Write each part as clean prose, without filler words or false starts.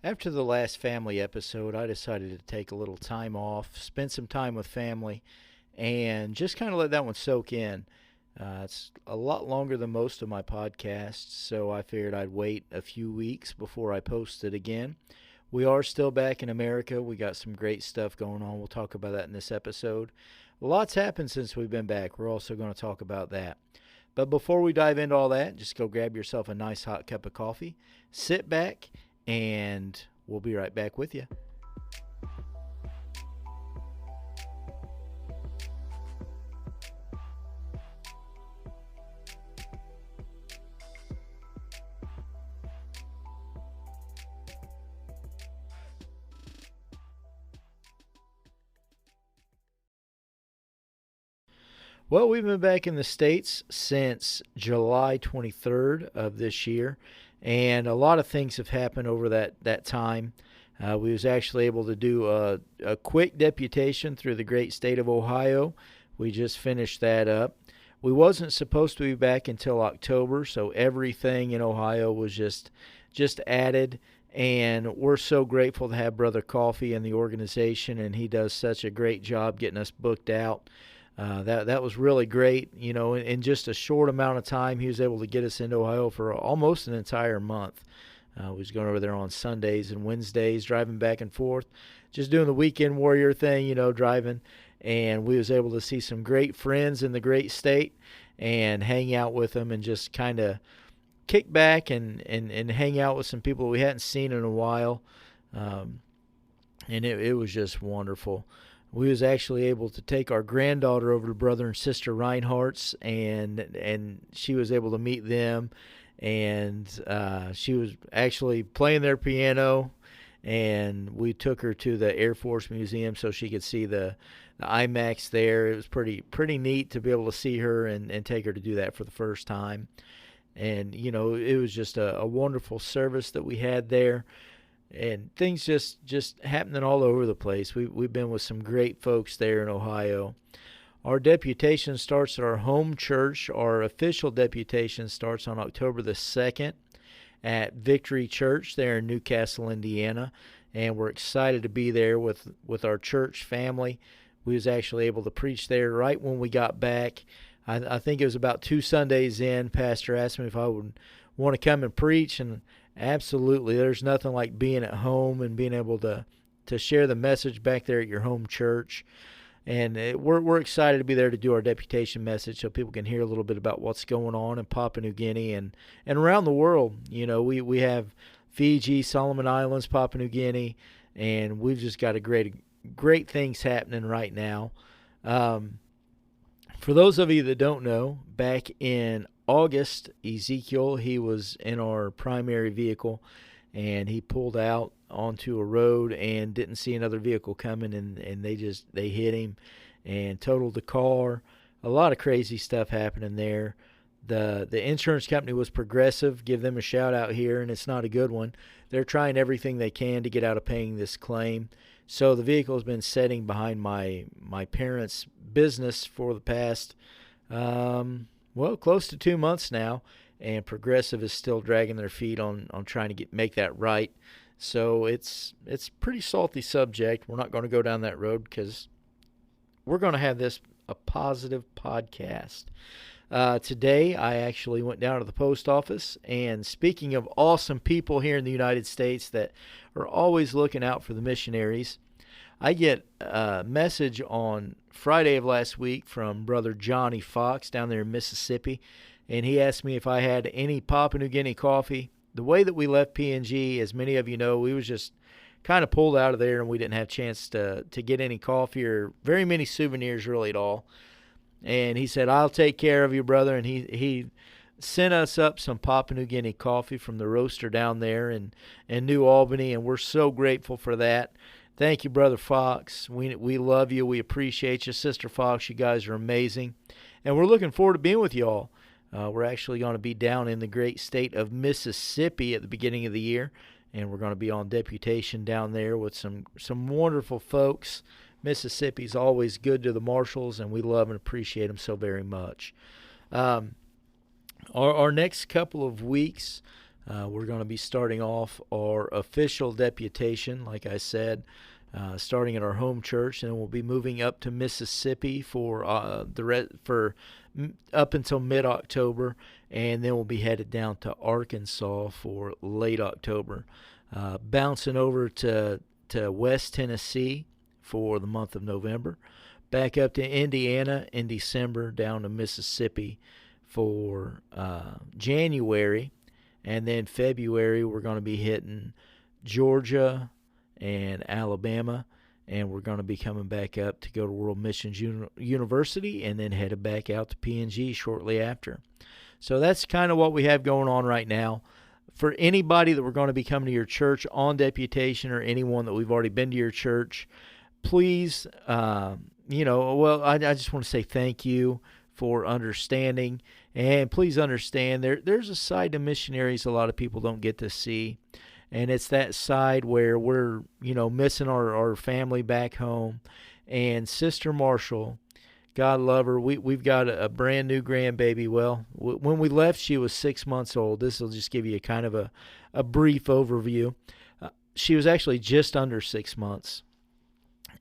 After the last family episode, I decided to take a little time off, spend some time with family, and just kind of let that one soak in. It's a lot longer than most of my podcasts, so I figured I'd wait a few weeks before I post it again. We are still back in America. We got some great stuff going on. We'll talk about that in this episode. Lots happened since we've been back. We're also going to talk about that. But before we dive into all that, just go grab yourself a nice hot cup of coffee, sit back, and we'll be right back with you. Well, we've been back in the States since July 23rd of this year, and a lot of things have happened over that time. We was actually able to do a quick deputation through the great state of Ohio. We just finished that up. We wasn't supposed to be back until October, so everything in Ohio was just added, and we're so grateful to have Brother Coffee in the organization, and he does such a great job getting us booked out. That was really great. In just a short amount of time, he was able to get us into Ohio for almost an entire month. We was going over there on Sundays and Wednesdays, driving back and forth, just doing the weekend warrior thing, driving. And we was able to see some great friends in the great state and hang out with them and just kind of kick back and hang out with some people we hadn't seen in a while. Um, and it was just wonderful. We was actually able to take our granddaughter over to brother and sister Reinhardt's, and she was able to meet them, and she was actually playing their piano, and we took her to the Air Force Museum so she could see the IMAX there. It was pretty neat to be able to see her and take her to do that for the first time. And it was just a wonderful service that we had there, and things just happening all over the place. We've been with some great folks there in Ohio. Our deputation starts at our home church. Our official deputation starts on October the 2nd at Victory Church there in Newcastle, Indiana, and we're excited to be there with our church family. We was actually able to preach there right when we got back. I think it was about 2 Sundays in. Pastor asked me if I would want to come and preach, and absolutely, there's nothing like being at home and being able to share the message back there at your home church. And we're excited to be there to do our deputation message so people can hear a little bit about what's going on in Papua New Guinea and around the world. We have Fiji, Solomon Islands, Papua New Guinea, and we've just got a great things happening right now. For those of you that don't know, back in August, Ezekiel, he was in our primary vehicle, and he pulled out onto a road and didn't see another vehicle coming, and they hit him and totaled the car. A lot of crazy stuff happening there. The insurance company was Progressive. Give them a shout out here, and it's not a good one. They're trying everything they can to get out of paying this claim. So the vehicle has been sitting behind my parents' business for the past close to 2 months now, and Progressive is still dragging their feet on trying to make that right. So it's pretty salty subject. We're not going to go down that road because we're going to have this a positive podcast. Today, I actually went down to the post office, and speaking of awesome people here in the United States that are always looking out for the missionaries, I get a message on Friday of last week from Brother Johnny Fox down there in Mississippi, and he asked me if I had any Papua New Guinea coffee. The way that we left PNG, as many of you know, we was just kind of pulled out of there, and we didn't have a chance to get any coffee or very many souvenirs really at all. And he said, I'll take care of you, brother. And he sent us up some Papua New Guinea coffee from the roaster down there in New Albany, and we're so grateful for that. Thank you, Brother Fox. We love you. We appreciate you. Sister Fox, you guys are amazing. And we're looking forward to being with you all. We're actually going to be down in the great state of Mississippi at the beginning of the year, and we're going to be on deputation down there with some wonderful folks. Mississippi's always good to the Marshalls, and we love and appreciate them so very much. Our next couple of weeks, We're going to be starting off our official deputation, like I said, starting at our home church, and we'll be moving up to Mississippi for up until mid-October, and then we'll be headed down to Arkansas for late October, bouncing over to West Tennessee for the month of November, back up to Indiana in December, down to Mississippi for January, and then February we're going to be hitting Georgia and Alabama, and we're going to be coming back up to go to World Missions University, and then headed back out to PNG shortly after. So that's kind of what we have going on right now. For anybody that we're going to be coming to your church on deputation, or anyone that we've already been to your church, please, I just want to say thank you for understanding. And please understand, there's a side to missionaries a lot of people don't get to see. And it's that side where we're, missing our family back home. And Sister Marshall, God love her, we've got a brand new grandbaby. Well, when we left, she was 6 months old. This will just give you a kind of a brief overview. She was actually just under 6 months.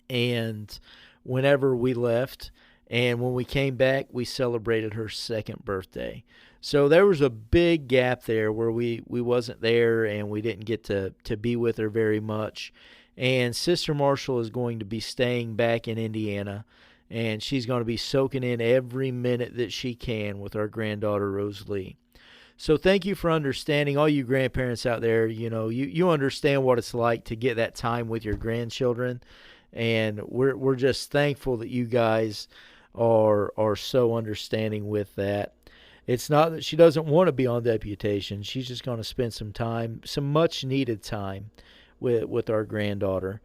And whenever we left, and when we came back, we celebrated her second birthday. So there was a big gap there where we wasn't there, and we didn't get to be with her very much. And Sister Marshall is going to be staying back in Indiana, and she's going to be soaking in every minute that she can with our granddaughter, Rosalie. So thank you for understanding. All you grandparents out there, you understand what it's like to get that time with your grandchildren. And we're just thankful that you guys are so understanding with that. It's not that she doesn't want to be on deputation. She's just going to spend some time, some much needed time with our granddaughter.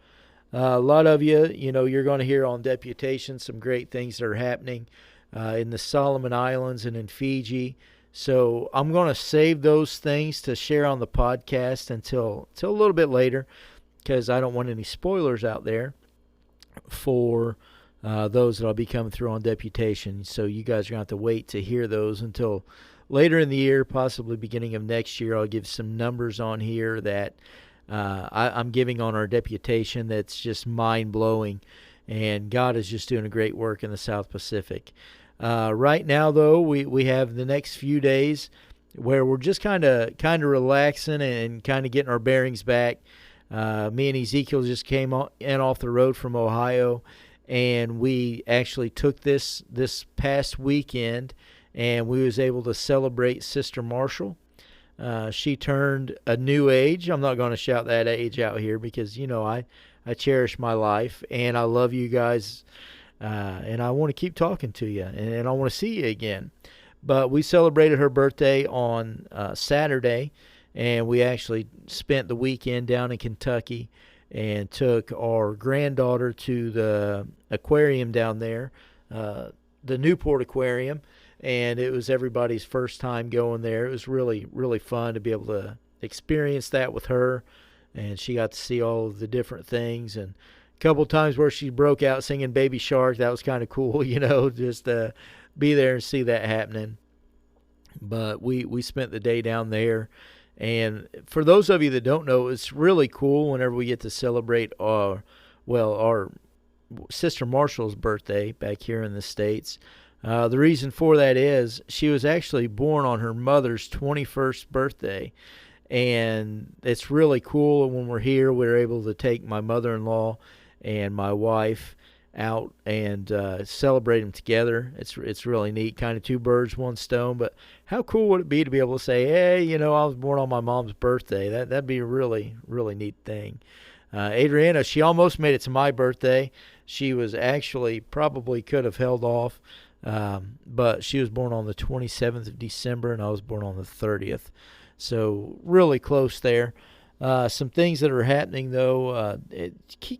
A lot of you, you're going to hear on deputation some great things that are happening in the Solomon Islands and in Fiji. So I'm going to save those things to share on the podcast until a little bit later, because I don't want any spoilers out there for those that I'll be coming through on deputation. So you guys are going to have to wait to hear those until later in the year, possibly beginning of next year. I'll give some numbers on here that I'm giving on our deputation that's just mind-blowing, and God is just doing a great work in the South Pacific. Right now, though, we have the next few days where we're just kind of relaxing and kind of getting our bearings back. Me and Ezekiel just came in off the road from Ohio, and we actually took this past weekend, and we was able to celebrate Sister Marshall. She turned a new age. I'm not going to shout that age out here because, I cherish my life, and I love you guys, and I want to keep talking to you, and I want to see you again. But we celebrated her birthday on Saturday, and we actually spent the weekend down in Kentucky and took our granddaughter to the aquarium down there, the Newport Aquarium, and it was everybody's first time going there. It was really, really fun to be able to experience that with her, and she got to see all of the different things. And a couple of times where she broke out singing Baby Shark, that was kind of cool, just to be there and see that happening. But we spent the day down there. And for those of you that don't know, it's really cool whenever we get to celebrate our Sister Marshall's birthday back here in the States. The reason for that is she was actually born on her mother's 21st birthday. And it's really cool when we're here, we're able to take my mother-in-law and my wife out and celebrate them together. It's really neat, kind of two birds, one stone. But how cool would it be to be able to say, hey, I was born on my mom's birthday? That'd be a really, really neat thing. Adriana, she almost made it to my birthday. She was actually probably could have held off, but she was born on the 27th of December, and I was born on the 30th. So really close there. Some things that are happening, though,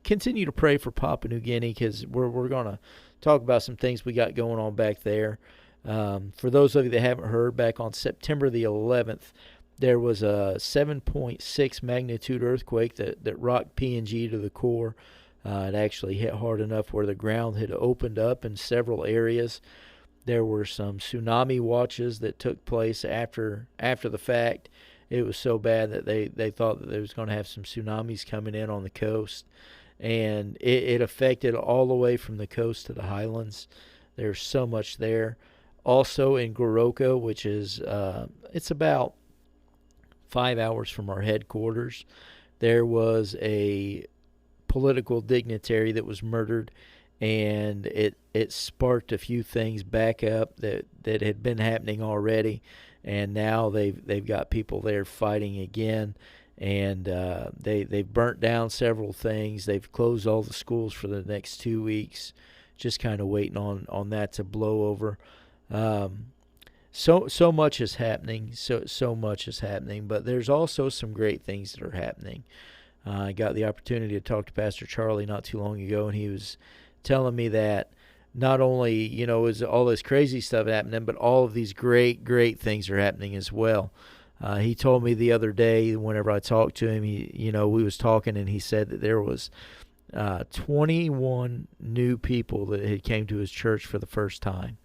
continue to pray for Papua New Guinea, because we're going to talk about some things we got going on back there. For those of you that haven't heard, back on September the 11th, there was a 7.6 magnitude earthquake that rocked PNG to the core. It actually hit hard enough where the ground had opened up in several areas. There were some tsunami watches that took place after the fact. It was so bad that they thought that there was going to have some tsunamis coming in on the coast, and it affected all the way from the coast to the highlands. There's so much there. Also in Goroka, which is it's about 5 hours from our headquarters, there was a political dignitary that was murdered, and it sparked a few things back up that had been happening already, and now they've got people there fighting again, and they've burnt down several things. They've closed all the schools for the next 2 weeks, just kind of waiting on that to blow over. Um, so much is happening. So much is happening, but there's also some great things that are happening. I got the opportunity to talk to Pastor Charlie not too long ago, and he was telling me that not only is all this crazy stuff happening, but all of these great things are happening as well. He told me the other day, whenever I talked to him, we was talking, and he said that there was 21 new people that had came to his church for the first time.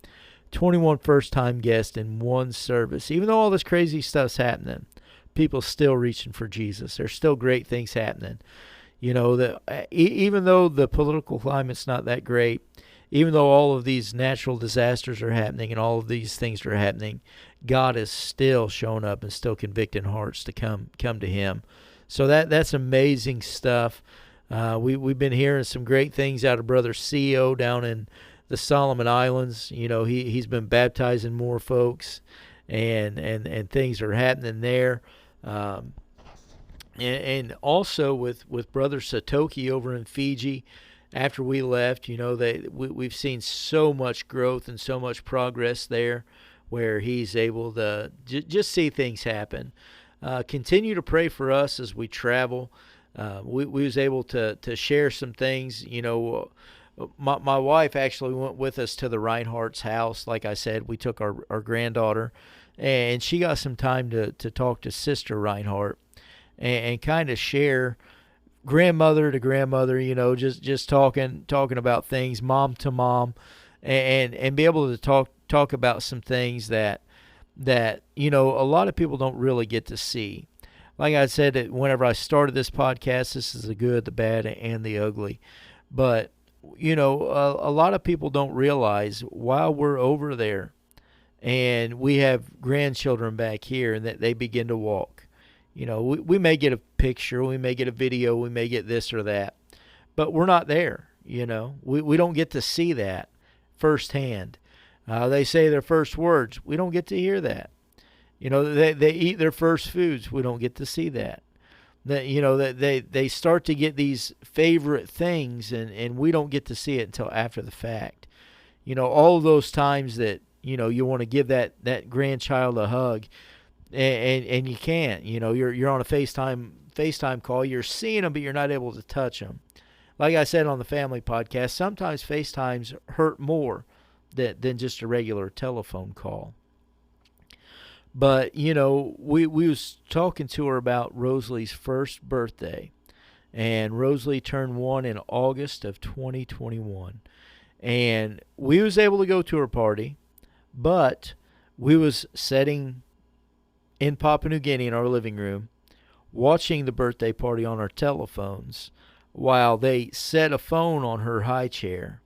21 first-time guests in one service. Even though all this crazy stuff's happening, people still reaching for Jesus. There's still great things happening. Even though the political climate's not that great, even though all of these natural disasters are happening and all of these things are happening, God is still showing up and still convicting hearts to come to Him. So that's amazing stuff. We've been hearing some great things out of Brother CEO down in the Solomon Islands. He's been baptizing more folks, and things are happening there. And also with Brother Satoki over in Fiji, after we left, we've seen so much growth and so much progress there, where he's able to just see things happen. Continue to pray for us as we travel. We was able to share some things. My wife actually went with us to the Reinhardt's house. Like I said, we took our granddaughter, and she got some time to talk to Sister Reinhardt and kind of share grandmother to grandmother, just talking about things, mom to mom, and be able to talk about some things that a lot of people don't really get to see. Like I said, whenever I started this podcast, this is the good, the bad, and the ugly. But a lot of people don't realize while we're over there and we have grandchildren back here and that they begin to walk. We may get a picture, we may get a video, we may get this or that, but we're not there. We don't get to see that firsthand. They say their first words. We don't get to hear that. They eat their first foods. We don't get to see that. That they start to get these favorite things, and we don't get to see it until after the fact. All of those times that you want to give that grandchild a hug, and you can't. You're on a FaceTime call. You're seeing them, but you're not able to touch them. Like I said on the family podcast, sometimes FaceTimes hurt more than just a regular telephone call. But, we was talking to her about Rosalie's first birthday. And Rosalie turned 1 in August of 2021. And we was able to go to her party. But we was sitting in Papua New Guinea in our living room, watching the birthday party on our telephones, while they set a phone on her high chair.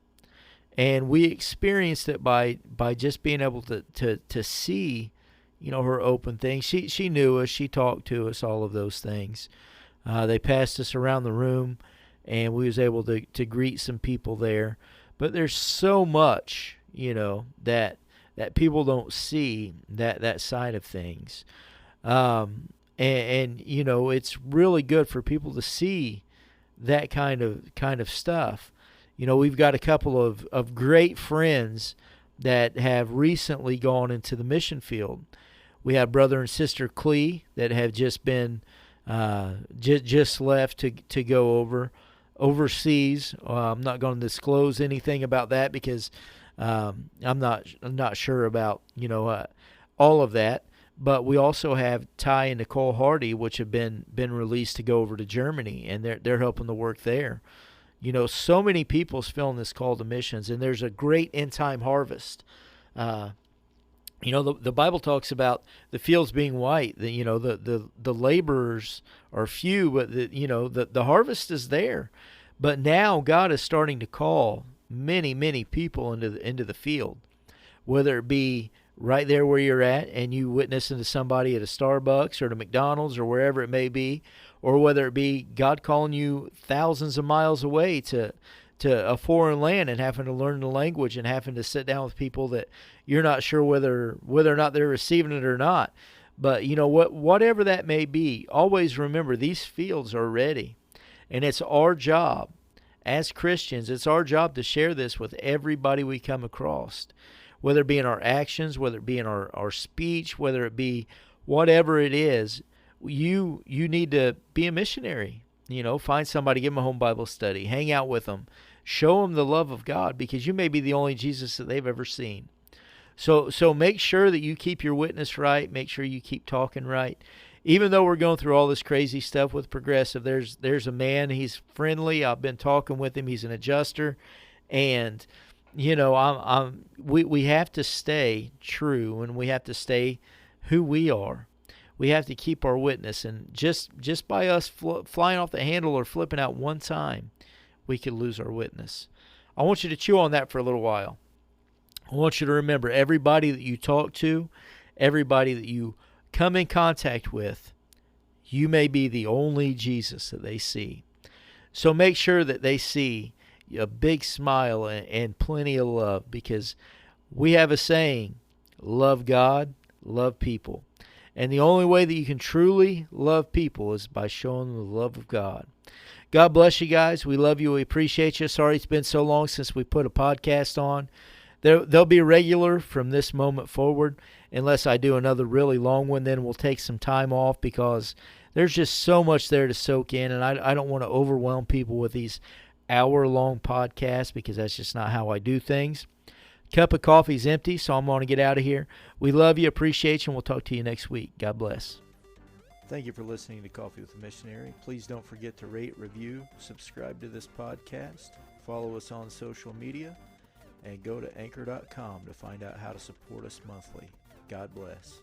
And we experienced it by just being able to see her open things. She knew us. She talked to us, all of those things. They passed us around the room, and we was able to greet some people there. But there's so much, that people don't see that side of things. And it's really good for people to see that kind of stuff. We've got a couple of great friends that have recently gone into the mission field. We have brother and sister Clee that have just been just left to go overseas. I'm not going to disclose anything about that because I'm not sure about all of that. But we also have Ty and Nicole Hardy, which have been released to go over to Germany, and they're helping the work there. So many people's feeling this call to missions, and there's a great end time harvest The Bible talks about the fields being white. The laborers are few, but the harvest is there. But now God is starting to call many, many people into the field, whether it be right there where you're at and you witnessing to somebody at a Starbucks or at a McDonald's or wherever it may be, or whether it be God calling you thousands of miles away to a foreign land and having to learn the language and having to sit down with people that you're not sure whether or not they're receiving it or not. But whatever that may be, always remember these fields are ready. And it's our job as Christians, it's our job to share this with everybody we come across, whether it be in our actions, whether it be in our speech, whether it be whatever it is. You need to be a missionary. Find somebody, give them a home Bible study, hang out with them, show them the love of God, because you may be the only Jesus that they've ever seen. So make sure that you keep your witness right. Make sure you keep talking right. Even though we're going through all this crazy stuff with Progressive, there's a man. He's friendly. I've been talking with him. He's an adjuster, and we have to stay true, and we have to stay who we are. We have to keep our witness, and just by us flying off the handle or flipping out one time, we could lose our witness. I want you to chew on that for a little while. I want you to remember, everybody that you talk to, everybody that you come in contact with, you may be the only Jesus that they see. So make sure that they see a big smile and plenty of love, because we have a saying, love God, love people. And the only way that you can truly love people is by showing them the love of God. God bless you guys. We love you. We appreciate you. Sorry it's been so long since we put a podcast on. They'll be regular from this moment forward, unless I do another really long one. Then we'll take some time off, because there's just so much there to soak in, and I don't want to overwhelm people with these hour-long podcasts, because that's just not how I do things. Cup of coffee's empty, so I'm going to get out of here. We love you, appreciate you, and we'll talk to you next week. God bless. Thank you for listening to Coffee with a Missionary. Please don't forget to rate, review, subscribe to this podcast, follow us on social media, and go to anchor.com to find out how to support us monthly. God bless.